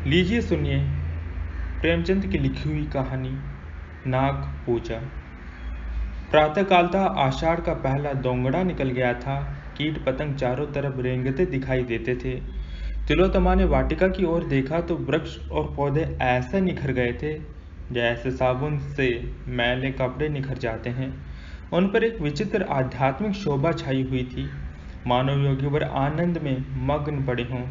लीजिए सुनिए प्रेमचंद की लिखी हुई कहानी नाग पूजा। प्रातःकाल था। आषाढ़ का पहला दोंगड़ा निकल गया था। कीट पतंग चारों तरफ रेंगते दिखाई देते थे। तिलोत्तमा ने वाटिका की ओर देखा तो वृक्ष और पौधे ऐसे निखर गए थे जैसे साबुन से मैले कपड़े निखर जाते हैं। उन पर एक विचित्र आध्यात्मिक शोभा छाई हुई थी, मानव योगिवर आनंद में मग्न पड़े हों।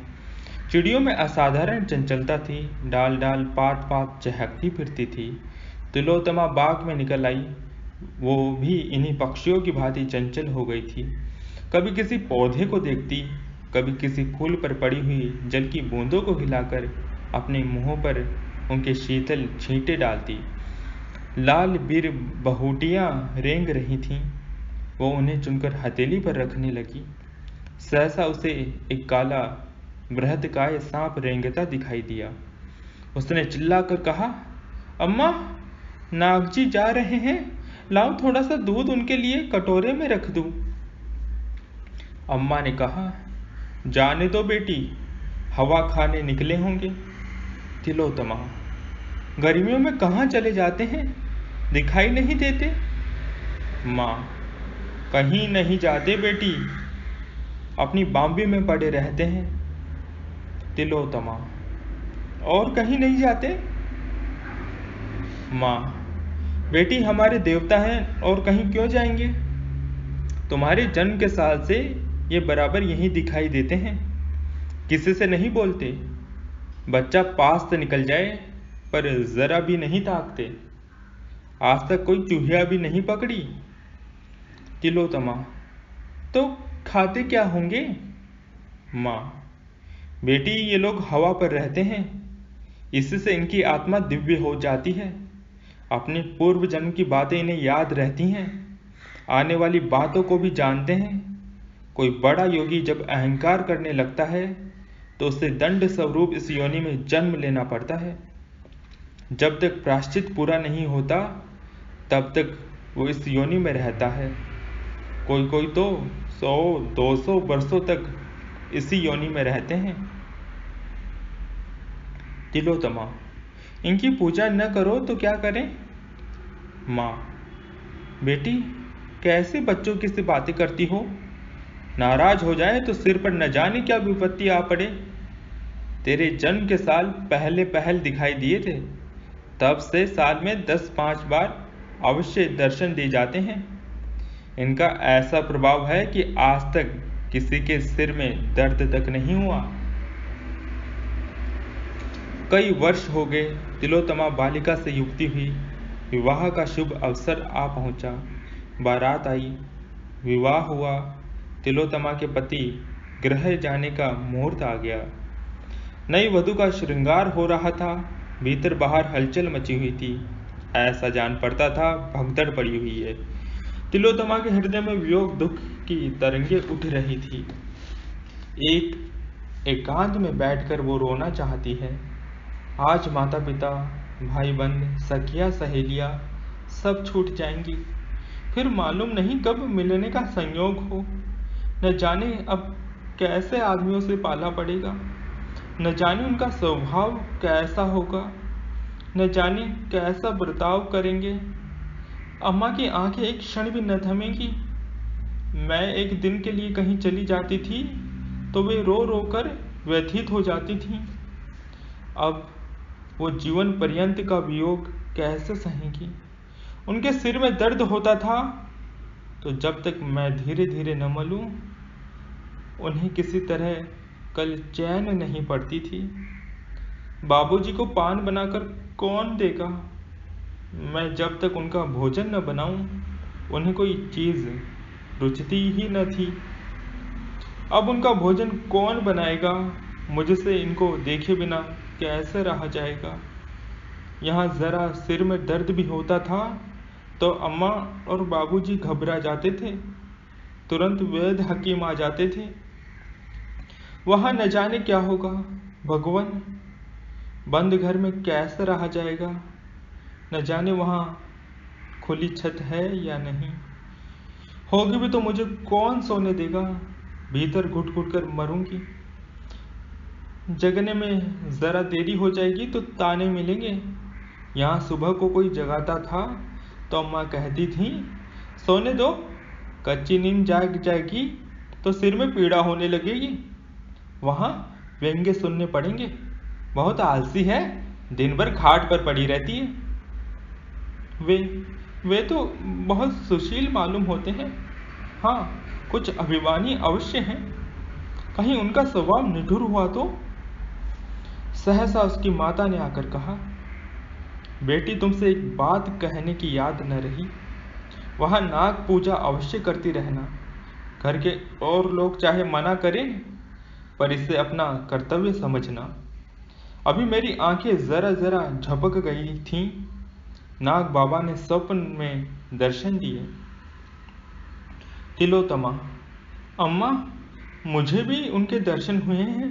चिड़ियों में असाधारण चंचलता थी, डाल डाल पात पात चहकती फिरती थी। तिलोत्तमा बाग में निकल आई, वो भी इन्हीं पक्षियों की भांति चंचल हो गई थी। कभी किसी पौधे को देखती, कभी किसी फूल पर पड़ी हुई जल की बूंदों को हिलाकर अपने मुंहों पर उनके शीतल छींटे डालती। लाल बीर बहूटियां रेंग रही थीं, वो उन्हें चुनकर हथेली पर रखने लगी। सहसा उसे एक काला बृहत्काय सांप रेंगता दिखाई दिया। उसने चिल्लाकर कहा, अम्मा, नागजी जा रहे हैं, लाओ थोड़ा सा दूध उनके लिए कटोरे में रख दूं। अम्मा ने कहा, जाने दो बेटी, हवा खाने निकले होंगे। तिलोत्तमा, गर्मियों में कहाँ चले जाते हैं, दिखाई नहीं देते। माँ, कहीं नहीं जाते बेटी, अपनी बाम्बी में पड़े रहते हैं। तिलोत्तमा, और कहीं नहीं जाते। माँ, बेटी हमारे देवता हैं और कहीं क्यों जाएंगे। तुम्हारे जन्म के साल से ये बराबर यहीं दिखाई देते हैं, किसी से नहीं बोलते। बच्चा पास से निकल जाए पर जरा भी नहीं ताकते। आज तक कोई चूहिया भी नहीं पकड़ी। तिलोत्तमा, तो खाते क्या होंगे। माँ, बेटी ये लोग हवा पर रहते हैं, इससे इनकी आत्मा दिव्य हो जाती है। अपने पूर्व जन्म की बातें इन्हें याद रहती हैं, आने वाली बातों को भी जानते हैं। कोई बड़ा योगी जब अहंकार करने लगता है तो उसे दंड स्वरूप इस योनि में जन्म लेना पड़ता है। जब तक प्रायश्चित पूरा नहीं होता तब तक वो इस योनि में रहता है। कोई कोई तो 100-200 वर्षों तक इसी योनि में रहते हैं। तिलोत्तमा, इनकी पूजा न करो तो क्या करें। माँ, बेटी कैसे बच्चों की सी बातें करती हो, नाराज हो जाए तो सिर पर न जाने क्या विपत्ति आ पड़े। तेरे जन्म के साल पहले पहल दिखाई दिए थे, तब से साल में 10-5 बार अवश्य दर्शन दिए जाते हैं। इनका ऐसा प्रभाव है कि आज तक किसी के सिर में दर्द तक नहीं हुआ। कई वर्ष हो गए। तिलोत्तमा बालिका से युक्ति हुई, विवाह का शुभ अवसर आ पहुंचा। बारात आई, विवाह हुआ। तिलोत्तमा के पति गृह जाने का मुहूर्त आ गया। नई वधू का श्रृंगार हो रहा था। भीतर बाहर हलचल मची हुई थी। ऐसा जान पड़ता था भगदड़ पड़ी हुई है। तिलोत्तमा के हृदय में वियोग दुख की तरंगे उठ रही थी। एकांत में बैठकर वो रोना चाहती है। आज माता पिता, भाई बंद, सखियां सहेलियां सब छूट जाएंगी। फिर मालूम नहीं कब मिलने का संयोग हो। न जाने अब कैसे आदमियों से पाला पड़ेगा, न जाने उनका स्वभाव कैसा होगा, न जाने कैसा बर्ताव करेंगे। अम्मा की आंखें एक क्षण भी न थमेंगी। मैं एक दिन के लिए कहीं चली जाती थी तो वे रो रो कर व्यथित हो जाती थीं। अब वो जीवन पर्यंत का वियोग कैसे सहेंगी। उनके सिर में दर्द होता था तो जब तक मैं धीरे धीरे न मलूं, उन्हें किसी तरह कल चैन नहीं पड़ती थी। बाबूजी को पान बनाकर कौन देगा। मैं जब तक उनका भोजन न बनाऊं, उन्हें कोई चीज रुचती ही न थी। अब उनका भोजन कौन बनाएगा। मुझसे इनको देखे बिना कैसे रहा जाएगा। यहाँ जरा सिर में दर्द भी होता था तो अम्मा और बाबूजी घबरा जाते थे, तुरंत वैद्य हकीम आ जाते थे। वहाँ न जाने क्या होगा। भगवान, बंद घर में कैसे रहा जाएगा। न जाने वहाँ खुली छत है या नहीं। होगी भी तो मुझे कौन सोने देगा। भीतर घुट घुट कर मरूंगी। जगने में ज़रा देरी हो जाएगी तो ताने मिलेंगे। यहाँ सुबह को कोई जगाता था तो अम्मा कहती थी, सोने दो, कच्ची नींद जाग जाएगी तो सिर में पीड़ा होने लगेगी। वहाँ व्यंग्य सुनने पड़ेंगे, बहुत आलसी है, दिन भर खाट पर पड़ी रहती है। वे वे तो बहुत सुशील मालूम होते हैं। हाँ, कुछ अभिमानी अवश्य हैं। कहीं उनका स्वभाव निठुर हुआ तो? सहसा उसकी माता ने आकर कहा, बेटी तुमसे एक बात कहने की याद न रही। वहाँ नाग पूजा अवश्य करती रहना। घर के और लोग चाहे मना करें, पर इसे अपना कर्तव्य समझना। अभी मेरी आंखें जरा जरा झपक गई थीं। नाग बाबा ने स्वप्न में दर्शन दिए। तिलोत्तमा, अम्मा, मुझे भी उनके दर्शन हुए हैं,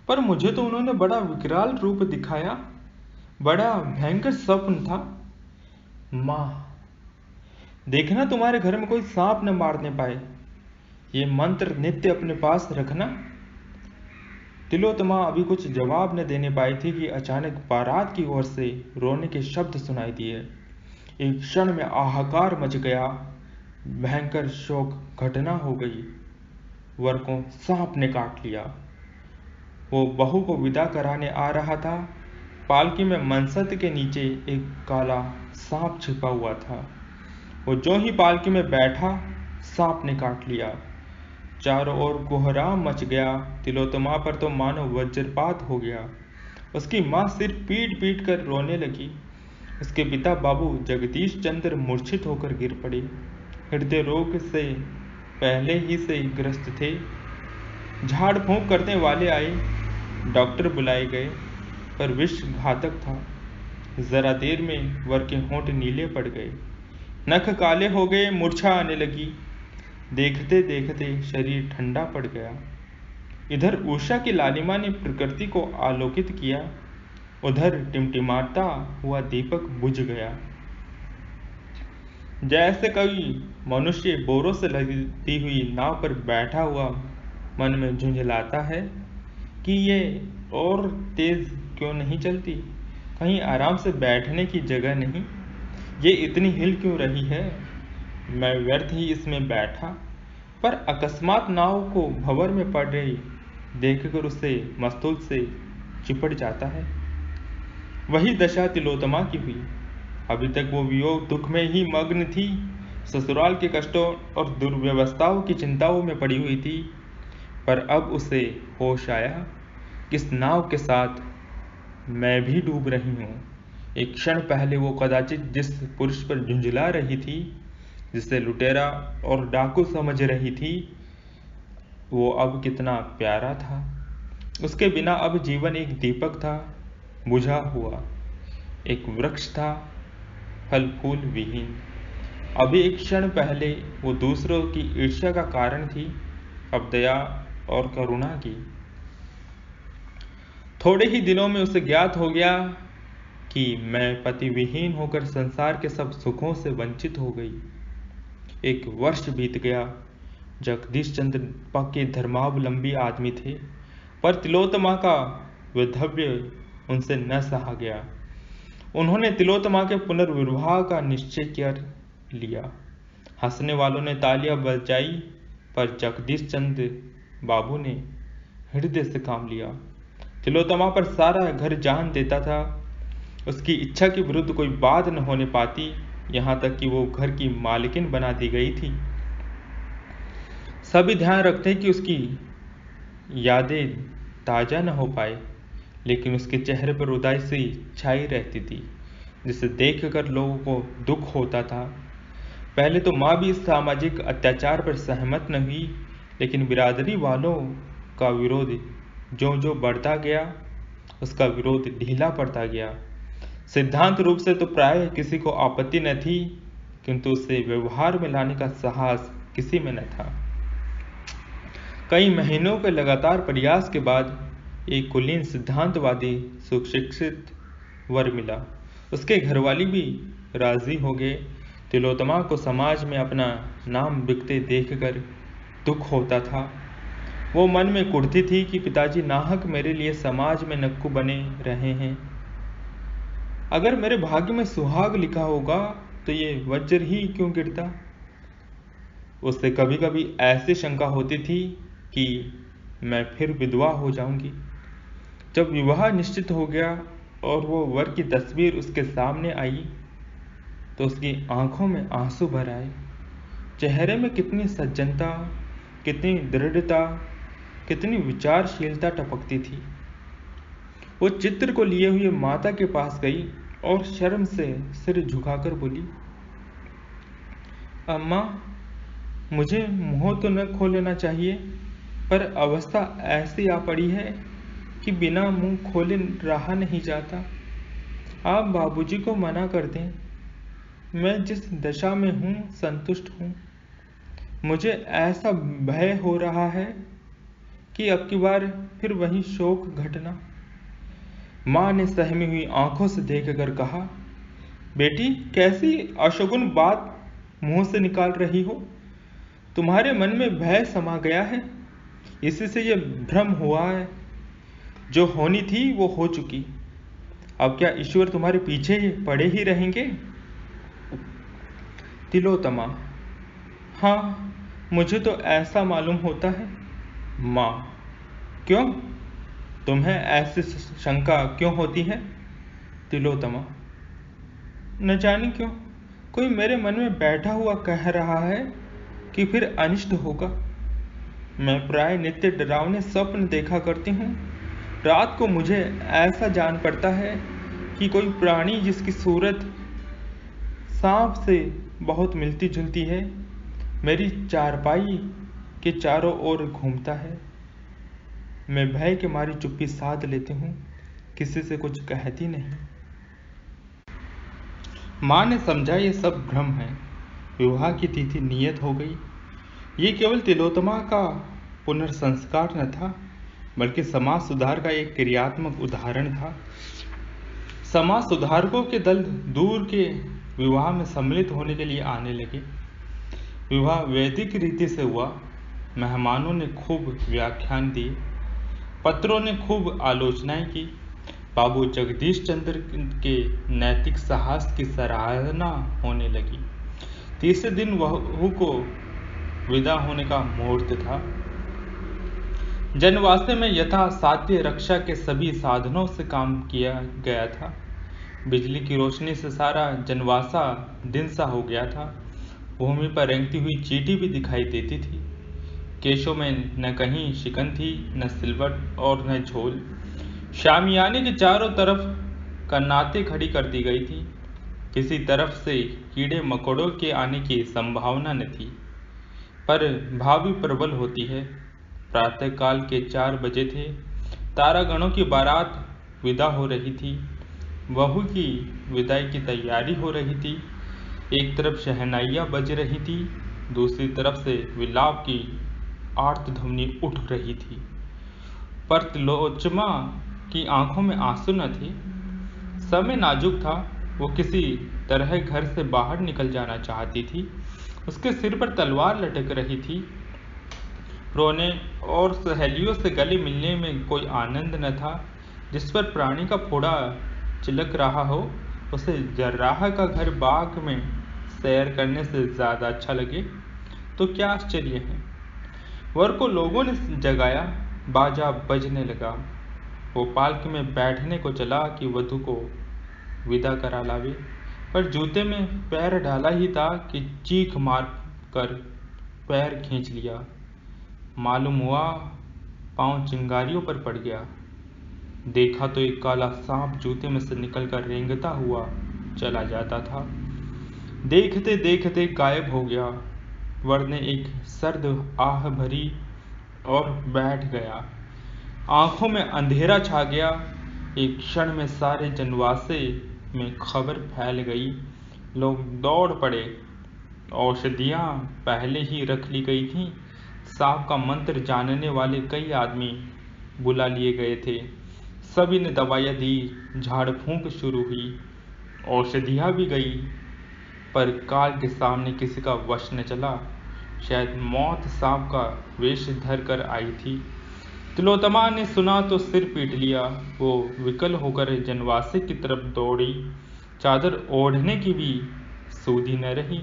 पर मुझे तो उन्होंने बड़ा विकराल रूप दिखाया, बड़ा भयंकर स्वप्न था। माँ, देखना तुम्हारे घर में कोई सांप न मारने पाए, ये मंत्र नित्य अपने पास रखना। तिलोत्तमा अभी कुछ जवाब न देने पाई थी कि अचानक बारात की ओर से रोने के शब्द सुनाई दिए। एक क्षण में हाहाकार मच गया, भयंकर शोक घटना हो गई। वर को सांप ने काट लिया। वो बहू को विदा कराने आ रहा था। पालकी में मनसत के नीचे एक काला सांप छिपा हुआ था। वो जो ही पालकी में बैठा, सांप ने काट लिया। चारों ओर कोहराम मच गया। तिलोत्तमा पर तो मानो वज्रपात हो गया। उसकी माँ सिर पीट पीट कर रोने लगी। उसके पिता बाबू जगदीश चंद्र मूर्छित होकर गिर पड़े। हृदय रोग से पहले ही से ग्रस्त थे। झाड़ फूंक करने वाले आए, डॉक्टर बुलाए गए, पर विष घातक था। जरा देर में वर के होंठ नीले पड़ गए, नख काले हो गए, मूर्छा आने लगी। देखते देखते शरीर ठंडा पड़ गया। इधर उषा की लालिमा ने प्रकृति को आलोकित किया, उधर टिमटिमाता हुआ दीपक बुझ गया। जैसे कोई मनुष्य बोरों से लगती हुई नाव पर बैठा हुआ मन में झुंझलाता है कि ये और तेज क्यों नहीं चलती, कहीं आराम से बैठने की जगह नहीं, ये इतनी हिल क्यों रही है, मैं व्यर्थ ही इसमें बैठा। पर अकस्मात नाव को भंवर में पड़ रही देखकर उसे मस्तूल से चिपट जाता है। वही दशा तिलोत्तमा की हुई। अभी तक वो वियोग दुख में ही मग्न थी, ससुराल के कष्टों और दुर्व्यवस्थाओं की चिंताओं में पड़ी हुई थी। पर अब उसे होश आया, किस नाव के साथ मैं भी डूब रही हूँ। एक क्षण पहले वो कदाचित जिस पुरुष पर झुंझला रही थी, जिसे लुटेरा और डाकू समझ रही थी, वो अब कितना प्यारा था। उसके बिना अब जीवन एक दीपक था, बुझा हुआ, एक वृक्ष था, फल फूल विहीन। अभी एक क्षण पहले वो दूसरों की ईर्ष्या का कारण थी, अब दया और करुणा की। थोड़े ही दिनों में उसे ज्ञात हो गया कि मैं पति विहीन होकर संसार के सब सुखों से वंचित हो गई। एक वर्ष बीत गया। जगदीश चंद्र पक्के धर्मावलंबी आदमी थे, पर तिलोत्तमा का वैधव्य उनसे न सहा गया। उन्होंने तिलोत्तमा के पुनर्विवाह का निश्चय कर लिया। हंसने वालों ने तालियां बजाई, पर जगदीश चंद्र बाबू ने हृदय से काम लिया। तिलोत्तमा पर सारा घर जान देता था। उसकी इच्छा के विरुद्ध कोई बात न होने पाती, यहाँ तक कि वो घर की मालकिन बना दी गई थी। सभी ध्यान रखते कि उसकी यादें ताजा न हो पाए, लेकिन उसके चेहरे पर उदासी छाई रहती थी, जिसे देखकर लोगों को दुख होता था। पहले तो माँ भी इस सामाजिक अत्याचार पर सहमत न हुई, लेकिन बिरादरी वालों का विरोध जो जो बढ़ता गया, उसका विरोध ढीला पड़ता गया। सिद्धांत रूप से तो प्राय किसी को आपत्ति न थी, किंतु उसे व्यवहार में लाने का साहस किसी में न था। कई महीनों के लगातार प्रयास के बाद एक कुलीन सिद्धांतवादी सुशिक्षित वर मिला। उसके घरवाली भी राजी हो गए। तिलोत्तमा को समाज में अपना नाम बिकते देखकर दुख होता था। वो मन में कुढ़ती थी कि पिताजी नाहक मेरे लिए समाज में नक्कू बने रहे हैं। अगर मेरे भाग्य में सुहाग लिखा होगा तो ये वज्र ही क्यों गिरता। उससे कभी कभी ऐसी शंका होती थी कि मैं फिर विधवा हो जाऊंगी। जब विवाह निश्चित हो गया और वो वर की तस्वीर उसके सामने आई तो उसकी आंखों में आंसू भर आए। चेहरे में कितनी सज्जनता, कितनी दृढ़ता, कितनी विचारशीलता टपकती थी। वो चित्र को लिए हुए माता के पास गई और शर्म से सिर झुकाकर बोली, अम्मा, मुझे मुंह तो न खोलना चाहिए, पर अवस्था ऐसी आ पड़ी है कि बिना मुंह खोले रहा नहीं जाता। आप बाबूजी को मना कर दें। मैं जिस दशा में हूँ संतुष्ट हूँ। मुझे ऐसा भय हो रहा है कि अब की बार फिर वही शोक घटना। माँ ने सहमी हुई आंखों से देखकर कहा, बेटी, कैसी अशगुन बात मुंह से निकाल रही हो। तुम्हारे मन में भय समा गया है, इसी से यह भ्रम हुआ है। जो होनी थी वो हो चुकी। अब क्या ईश्वर तुम्हारे पीछे पड़े ही रहेंगे। तिलोत्तमा, हाँ, मुझे तो ऐसा मालूम होता है। माँ, क्यों? तुम्हें ऐसी शंका क्यों होती है? तिलोत्तमा, न जाने क्यों, कोई मेरे मन में बैठा हुआ कह रहा है कि फिर अनिष्ट होगा। मैं प्राय नित्य डरावने स्वप्न देखा करती हूँ। रात को मुझे ऐसा जान पड़ता है कि कोई प्राणी जिसकी सूरत सांप से बहुत मिलती जुलती है मेरी चारपाई के चारों ओर घूमता है। मैं भय के मारी चुप्पी साध लेती हूँ, किसी से कुछ कहती नहीं। माँ ने समझा ये सब भ्रम है। विवाह की तिथि नियत हो गई। ये केवल तिलोत्तमा का पुनर्संस्कार न था, बल्कि समाज सुधार का एक क्रियात्मक उदाहरण था। समाज सुधारकों के दल दूर के विवाह में सम्मिलित होने के लिए आने लगे। विवाह वैदिक रीति से हुआ। मेहमानों ने खूब व्याख्यान दिए, पत्रों ने खूब आलोचनाएं की। बाबू जगदीश चंद्र के नैतिक साहस की सराहना होने लगी। तीसरे दिन वहू को विदा होने का मुहूर्त था। जनवासे में यथा साध्य रक्षा के सभी साधनों से काम किया गया था। बिजली की रोशनी से सारा जनवासा दिन सा हो गया था। भूमि पर रेंगती हुई चींटी भी दिखाई देती थी। केशों में न कहीं शिकन थी, न सिलवट और न झोल। शामियाने के चारों तरफ कन्नाते खड़ी कर दी गई थी। किसी तरफ से कीड़े मकोड़ों के आने की संभावना न थी, पर भावी प्रबल होती है। प्रातःकाल के 4 बजे थे। तारागणों की बारात विदा हो रही थी। बहू की विदाई की तैयारी हो रही थी। एक तरफ शहनाइयाँ बज रही थी, दूसरी तरफ से विलाप की आर्त ध्वनि उठ रही थी। पर तिलोत्तमा की आंखों में आंसू न थे। समय नाजुक था। वो किसी तरह घर से बाहर निकल जाना चाहती थी। उसके सिर पर तलवार लटक रही थी। रोने और सहेलियों से गले मिलने में कोई आनंद न था। जिस पर प्राणी का फोड़ा चिलक रहा हो, उसे जर्राह का घर बाग में सैर करने से ज्यादा अच्छा लगे तो क्या आश्चर्य है। वर को लोगों ने जगाया। बाजा बजने लगा। वो पालकी में बैठने को चला कि वधू को विदा करा लावे, पर जूते में पैर डाला ही था कि चीख मार कर पैर खींच लिया। मालूम हुआ पांव चिंगारियों पर पड़ गया। देखा तो एक काला सांप जूते में से निकलकर रेंगता हुआ चला जाता था। देखते देखते गायब हो गया। वर ने एक सर्द आह भरी और बैठ गया। आंखों में अंधेरा छा गया। एक क्षण में सारे जनवासे में खबर फैल गई। लोग दौड़ पड़े। औषधियाँ पहले ही रख ली गई थीं। सांप का मंत्र जानने वाले कई आदमी बुला लिए गए थे। सभी ने दवाइयाँ दी। झाड़ फूंक शुरू हुई। औषधियाँ भी गई, पर काल के सामने किसी का वश न चला। शायद मौत सांप का वेश धर कर आई थी। तिलोत्तमा ने सुना तो सिर पीट लिया। वो विकल होकर जनवासे की तरफ दौड़ी। चादर ओढ़ने की भी सूधी न रही।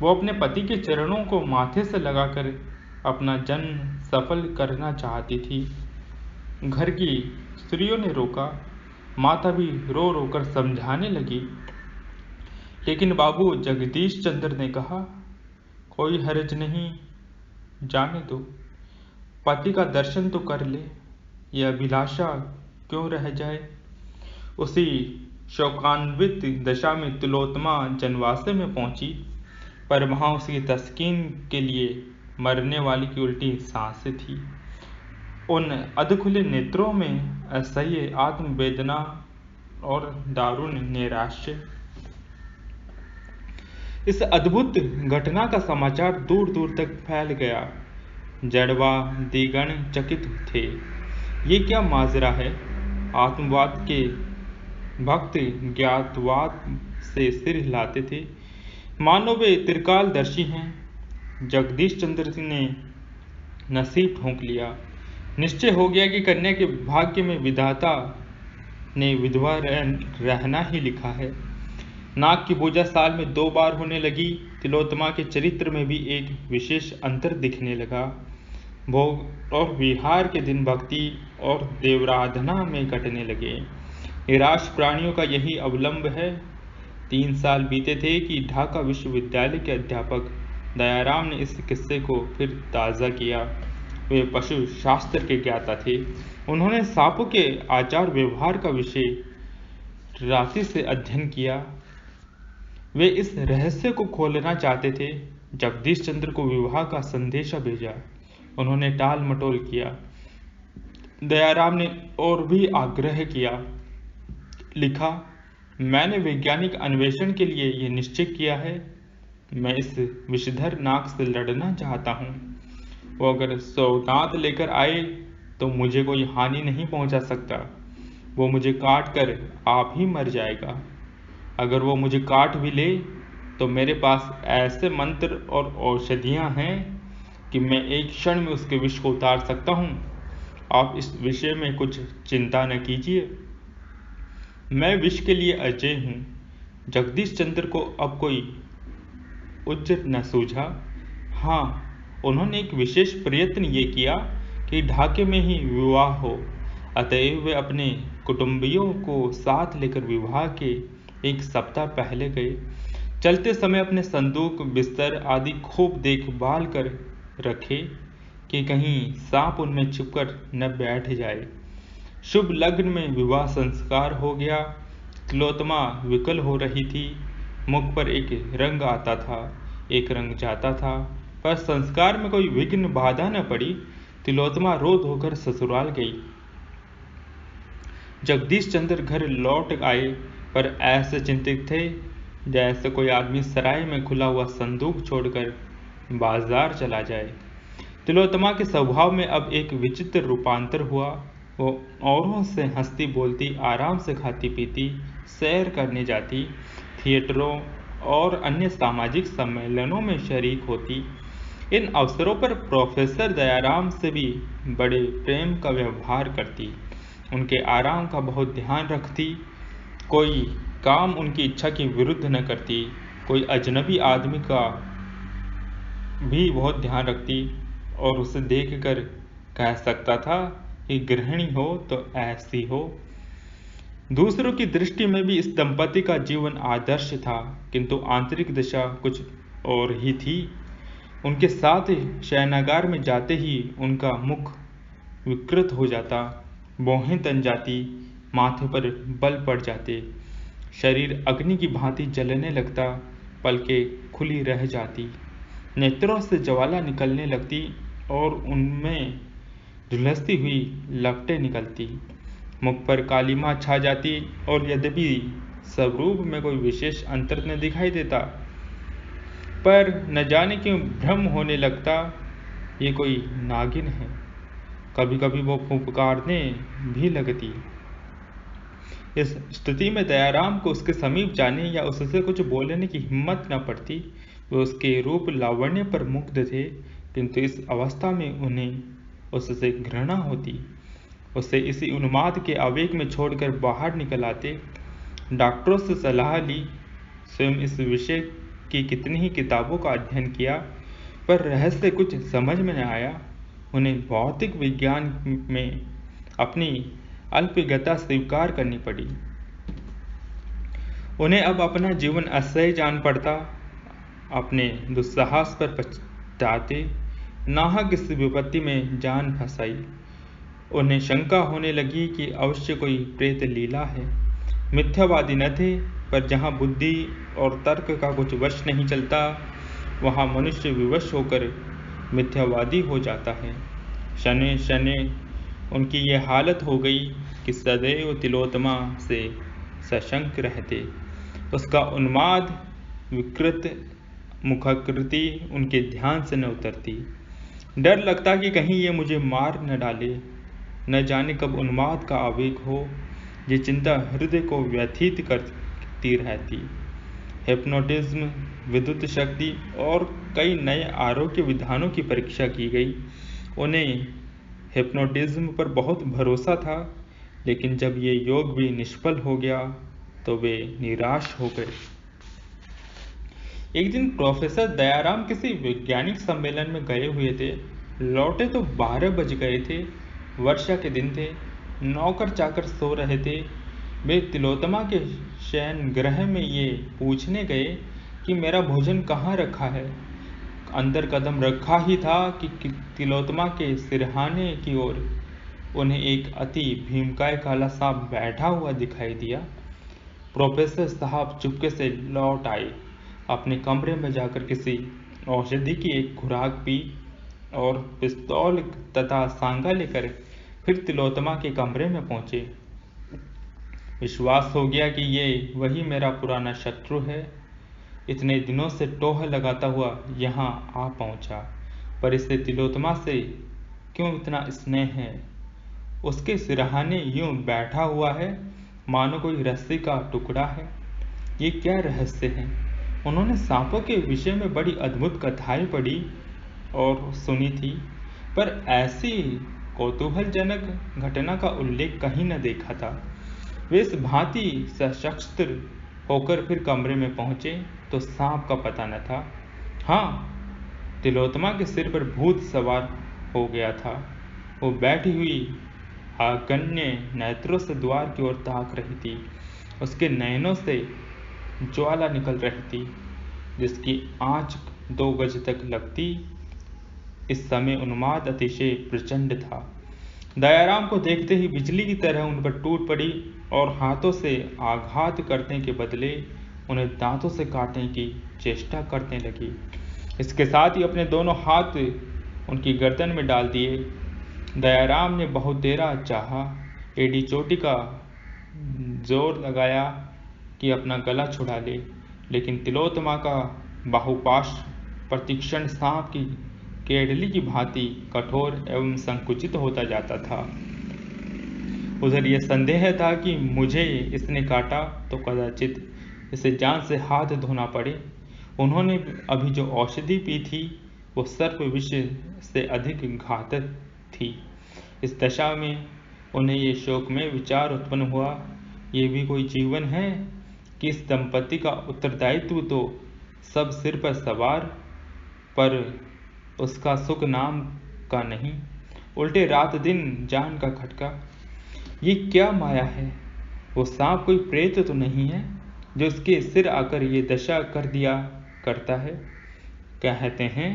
वो अपने पति के चरणों को माथे से लगाकर अपना जन्म सफल करना चाहती थी। घर की स्त्रियों ने रोका। माता भी रो रो कर समझाने लगी, लेकिन बाबू जगदीश चंद्र ने कहा, कोई हर्ज नहीं, जाने दो। पति का दर्शन तो कर ले, यह अभिलाषा क्यों रह जाए। उसी शोकान्वित दशा में तिलोत्तमा जनवासे में पहुंची, पर वहां उसकी तस्कीन के लिए मरने वाली की उल्टी सांसें थी। उन अधखुले नेत्रों में असह्य आत्मवेदना और दारुण नैराश्य। इस अद्भुत घटना का समाचार दूर दूर तक फैल गया। जड़वा दिगण चकित थे। ये क्या माजरा है। आत्मवाद के भक्त ज्ञातवाद से सिर हिलाते थे, मानो वे त्रिकालदर्शी हैं। जगदीश चंद्र ने नसीब ठोंक लिया। निश्चय हो गया कि कन्या के भाग्य में विधाता ने विधवा रहना ही लिखा है। नाग की पूजा साल में 2 बार होने लगी। तिलोत्तमा के चरित्र में भी एक विशेष अंतर दिखने लगा। भोग और विहार के दिन भक्ति और देवराधना में कटने लगे। निराश प्राणियों का यही अवलंब है। 3 साल बीते थे कि ढाका विश्वविद्यालय के अध्यापक दयाराम ने इस किस्से को फिर ताज़ा किया। वे पशु शास्त्र के ज्ञाता थे। उन्होंने सांपों के आचार व्यवहार का विषय राशि से अध्ययन किया। वे इस रहस्य को खोलना चाहते थे। जगदीश चंद्र को विवाह का संदेशा भेजा। उन्होंने टाल मटोल किया। दयाराम ने और भी आग्रह किया। लिखा, मैंने वैज्ञानिक अन्वेषण के लिए यह निश्चय किया है। मैं इस विषधर नाग से लड़ना चाहता हूँ। वो अगर सौगात लेकर आए तो मुझे कोई हानि नहीं पहुंचा सकता। वो मुझे काट कर आप ही मर जाएगा। अगर वो मुझे काट भी ले तो मेरे पास ऐसे मंत्र और औषधियाँ हैं कि मैं एक क्षण में उसके विष को उतार सकता हूँ। आप इस विषय में कुछ चिंता न कीजिए। मैं विष के लिए अजय हूँ। जगदीश चंद्र को अब कोई उज्र न सूझा। हाँ, उन्होंने एक विशेष प्रयत्न ये किया कि ढाके में ही विवाह हो। अतएव वे अपने कुटुंबियों को साथ लेकर विवाह के 1 सप्ताह पहले गए। चलते समय अपने संदूक, बिस्तर आदि खूब देखभाल कर रखे कि कहीं सांप उनमें छिपकर न बैठ जाए। शुभ लग्न में विवाह संस्कार हो गया। तिलोत्तमा विकल हो रही थी। मुख पर एक रंग आता था, एक रंग जाता था, पर संस्कार में कोई विघ्न बाधा न पड़ी। तिलोत्तमा रो धोकर ससुराल गई। जगदीश चंद्र घर लौट आए, पर ऐसे चिंतित थे जैसे कोई आदमी सराय में खुला हुआ संदूक छोड़कर बाजार चला जाए। तिलोत्तमा के स्वभाव में अब एक विचित्र रूपांतर हुआ। वो औरों से हंसती बोलती, आराम से खाती पीती, सैर करने जाती, थिएटरों और अन्य सामाजिक सम्मेलनों में शरीक होती। इन अवसरों पर प्रोफेसर दयाराम से भी बड़े प्रेम का व्यवहार करती, उनके आराम का बहुत ध्यान रखती, कोई काम उनकी इच्छा के विरुद्ध न करती, कोई अजनबी आदमी का भी बहुत ध्यान रखती और उसे देखकर कह सकता था कि गृहिणी हो तो ऐसी हो। दूसरों की दृष्टि में भी इस दंपति का जीवन आदर्श था, किंतु आंतरिक दशा कुछ और ही थी। उनके साथ शयनागार में जाते ही उनका मुख विकृत हो जाता, भौहें तन जाती, माथे पर बल पड़ जाते, शरीर अग्नि की भांति जलने लगता, पलकें खुली रह जाती, नेत्रों से ज्वाला निकलने लगती और उनमें झुलसती हुई लपटें निकलती, मुख पर कालीमा छा जाती और यद्यपि स्वरूप में कोई विशेष अंतर न दिखाई देता, पर न जाने क्यों भ्रम होने लगता ये कोई नागिन है। कभी कभी वो फुफकारने भी लगती। इस स्थिति में दयाराम को उसके समीप जाने या उससे कुछ बोलने की हिम्मत न पड़ती। वे उसके रूप लावण्य पर मुग्ध थे, किंतु इस अवस्था में उन्हें उससे घृणा होती। उसे इसी उन्माद के आवेग में छोड़कर बाहर निकल आते। डॉक्टरों से सलाह ली, स्वयं इस विषय की कितनी ही किताबों का अध्ययन किया, पर रहस्य कुछ समझ में न आया। उन्हें भौतिक विज्ञान में अपनी अल्पज्ञता स्वीकार करनी पड़ी। उन्हें अब अपना जीवन असह्य जान पड़ता। अपने दुस्साहस पर पछताते, नाहक इस विपत्ति में जान फंसाई। उन्हें शंका होने लगी कि अवश्य कोई प्रेत लीला है। मिथ्यावादी न थे, पर जहाँ बुद्धि और तर्क का कुछ वश नहीं चलता, वहाँ मनुष्य विवश होकर मिथ्यावादी हो जाता है। शनै शनै उनकी ये हालत हो गई कि सदैव तिलोत्तमा से सशंक रहते। उसका उन्माद विकृत मुखाकृति उनके ध्यान से न उतरती। डर लगता कि कहीं ये मुझे मार न डाले। न जाने कब उन्माद का आवेग हो, ये चिंता हृदय को व्यथित करती रहती। हिप्नोटिज्म, विद्युत शक्ति और कई नए आरोग्य विधानों की परीक्षा की गई। उन्हें हिप्नोटिज्म पर बहुत भरोसा था, लेकिन जब ये योग भी निष्फल हो गया तो वे निराश हो गए। एक दिन प्रोफेसर दयाराम किसी वैज्ञानिक सम्मेलन में गए हुए थे। लौटे तो 12 बज गए थे। वर्षा के दिन थे। नौकर चाकर सो रहे थे। वे तिलोत्तमा के शयन गृह में ये पूछने गए कि मेरा भोजन कहाँ रखा है। अंदर कदम रखा ही था कि तिलोत्तमा के सिरहाने की ओर उन्हें एक अति भीमकाय काला सांप बैठा हुआ दिखाई दिया। प्रोफेसर साहब चुपके से लौट आए। अपने कमरे में जाकर किसी औषधि की एक खुराक पी और पिस्तौल तथा सांगा लेकर फिर तिलोत्तमा के कमरे में पहुंचे। विश्वास हो गया कि ये वही मेरा पुराना शत्रु है। इतने दिनों से टोह लगाता हुआ यहाँ आ पहुंचा, पर इसे तिलोत्तमा से क्यों इतना स्नेह है। उसके सिरहाने यूं बैठा हुआ है मानो कोई रस्सी का टुकड़ा है। ये क्या रहस्य है। उन्होंने सांपों के विषय में बड़ी अद्भुत कथाएं पढ़ी और सुनी थी, पर ऐसी कौतूहलजनक घटना का उल्लेख कहीं न देखा था। वे इस भांति सशस्त्र होकर फिर कमरे में पहुंचे तो सांप का पता न था। हाँ, तिलोत्तमा के सिर पर भूत सवार हो गया था। वो बैठी हुई आगन्य नेत्रों से द्वार की ओर ताक रही थी। उसके नयनों से ज्वाला निकल रही थी, जिसकी आंच 2 गज तक लगती। इस समय उन्माद अतिशय प्रचंड था। दयाराम को देखते ही बिजली की तरह उन पर टूट पड़ी और हाथों से आघात करने के बदले उन्हें दांतों से काटने की चेष्टा करने लगी। इसके साथ ही अपने दोनों हाथ उनकी गर्दन में डाल दिए। दयाराम ने बहुत देरा चाहा, एड़ी चोटी का जोर लगाया कि अपना गला छुड़ा ले, लेकिन तिलोत्तमा का बाहुपाश प्रतिक्षण सांप की केडली की भांति कठोर एवं संकुचित होता जाता था। उधर यह संदेह था कि मुझे इसने काटा तो कदाचित इसे जान से हाथ धोना पड़े। उन्होंने अभी जो औषधि पी थी वो सर्प विष से अधिक घातक थी। इस दशा में उन्हें ये शोकमय विचार उत्पन्न हुआ, ये भी कोई जीवन है कि इस दंपति का उत्तरदायित्व तो सब सिर पर सवार, पर उसका सुख नाम का नहीं, उल्टे रात दिन जान का खटका। ये क्या माया है। वो सांप कोई प्रेत तो नहीं है जो इसके सिर आकर ये दशा कर दिया करता है। कहते हैं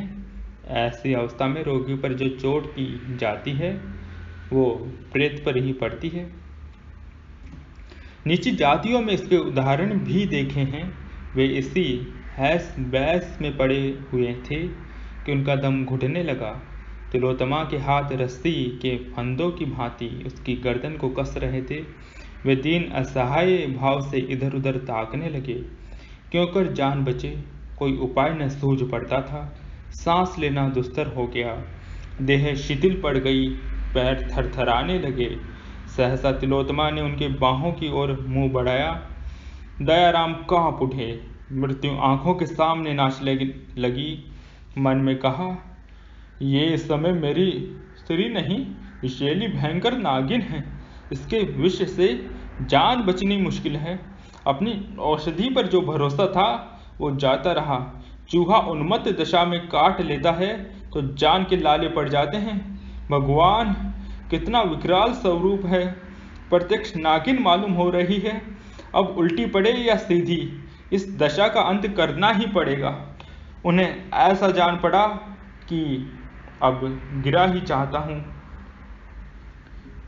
ऐसी अवस्था में रोगी पर जो चोट की जाती है वो प्रेत पर ही पड़ती है। नीची जातियों में इसके उदाहरण भी देखे हैं। वे इसी हैस बैस में पड़े हुए थे कि उनका दम घुटने लगा। तिलोत्तमा के हाथ रस्सी के फंदों की भांति उसकी गर्दन को कस रहे थे। वे दीन असहाय भाव से इधर उधर ताकने लगे। क्यों कर जान बचे, कोई उपाय न सूझ पड़ता था। सांस लेना दुस्तर हो गया, देह शिथिल पड़ गई, पैर थरथराने लगे। सहसा तिलोत्तमा ने उनके बाहों की ओर मुंह बढ़ाया। दयाराम कांप उठे। मृत्यु आंखों के सामने नाच लगी। मन में कहा, ये इस समय मेरी स्त्री नहीं, विषैली भयंकर नागिन है। इसके विष से जान बचनी मुश्किल है। अपनी औषधि पर जो भरोसा था वो जाता रहा। चूहा उन्मत्त दशा में काट लेता है तो जान के लाले पड़ जाते हैं। भगवान, कितना विकराल स्वरूप है। प्रत्यक्ष नागिन मालूम हो रही है। अब उल्टी पड़े या सीधी, इस दशा का अंत करना ही पड़ेगा। उन्हें ऐसा जान पड़ा कि अब गिरा ही चाहता हूँ।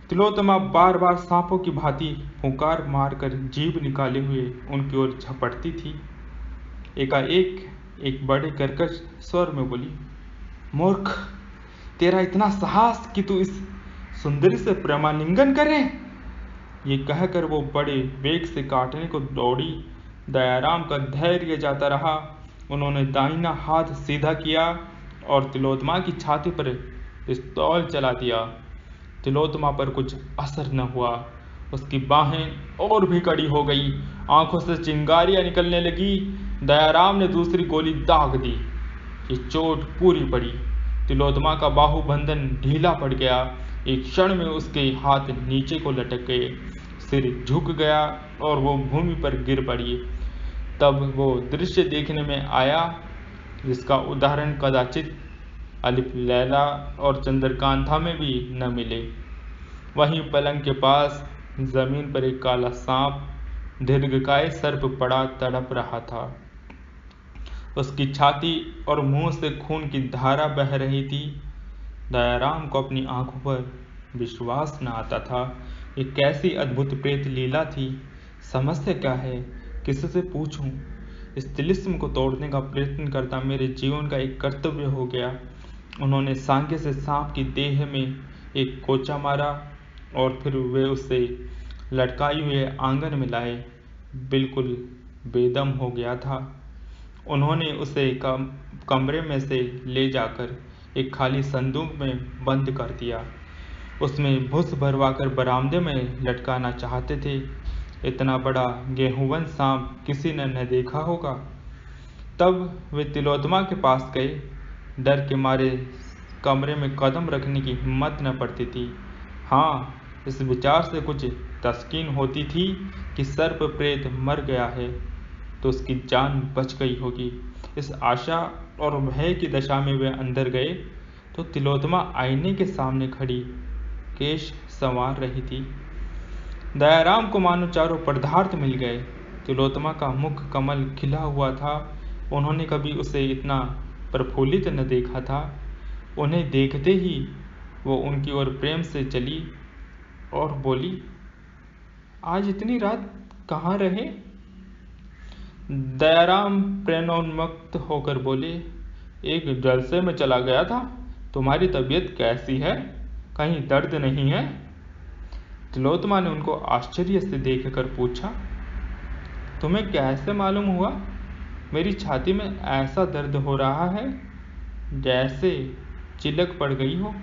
तिलोत्तमा बार बार सांपों की भांति फुंकार मारकर जीभ निकाले हुए उनकी ओर झपटती थी। एकाएक एक बड़े कर्कश स्वर में बोली, मूर्ख, तेरा इतना साहस कि तू इस सुंदरी से प्रेमालिंगन करे। ये कहकर वो बड़े वेग से काटने को दौड़ी। दयाराम का धैर्य जाता रहा। उन्होंने दाहिना हाथ सीधा किया और तिलोत्तमा की छाती पर पिस्तौल चला दिया। तिलोत्तमा पर कुछ असर न हुआ। उसकी बाहें और भी कड़ी हो गई, आंखों से चिंगारियां निकलने लगी। दयाराम ने दूसरी गोली दाग दी। ये चोट पूरी पड़ी। तिलोत्तमा का बाहुबंधन ढीला पड़ गया। एक क्षण में उसके हाथ नीचे को लटक गए, सिर झुक गया और वो भूमि पर गिर पड़ी। तब वो दृश्य देखने में आया जिसका उदाहरण कदाचित अलिफ लैला और चंद्रकांता में भी न मिले। वहीं पलंग के पास जमीन पर एक काला सांप दीर्घकाय सर्प पड़ा तड़प रहा था। उसकी छाती और मुंह से खून की धारा बह रही थी। दयाराम को अपनी आंखों पर विश्वास न आता था। ये कैसी अद्भुत प्रेत लीला थी। समस्या क्या है, किससे पूछूं? इस तिलिस्म को तोड़ने का प्रयत्न करता मेरे जीवन का एक कर्तव्य हो गया। उन्होंने सांके से सांप की देह में एक कोचा मारा और फिर वे उसे लटकाए हुए आंगन में लाए। बिल्कुल बेदम हो गया था। उन्होंने उसे कमरे में से ले जाकर एक खाली संदूक में बंद कर दिया। उसमें भूस भरवाकर बरामदे में लटकाना चाहते थे। इतना बड़ा गेहूंवन सांप किसी ने न देखा होगा। तब वे तिलोत्तमा के पास गए। डर के मारे कमरे में कदम रखने की हिम्मत न पड़ती थी। हाँ, इस विचार से कुछ तस्कीन होती थी कि सर्प प्रेत मर गया है तो उसकी जान बच गई होगी। इस आशा और भय की दशा में वे अंदर गए तो तिलोत्तमा आईने के सामने खड़ी केश संवार रही थी। दयाराम को मानो चारों पदार्थ मिल गए। तिलोत्तमा का मुख कमल खिला हुआ था। उन्होंने कभी उसे इतना प्रफुल्लित न देखा था। उन्हें देखते ही वो उनकी ओर प्रेम से चली और बोली, आज इतनी रात कहाँ रहे? दयाराम प्रेमोन्मत्त होकर बोले, एक जलसे में चला गया था। तुम्हारी तबीयत कैसी है? कहीं दर्द नहीं है? तिलोत्तमा ने उनको आश्चर्य से देखकर पूछा, तुम्हें कैसे मालूम हुआ? मेरी छाती में ऐसा दर्द हो रहा है जैसे चिलक पड़ गई हो।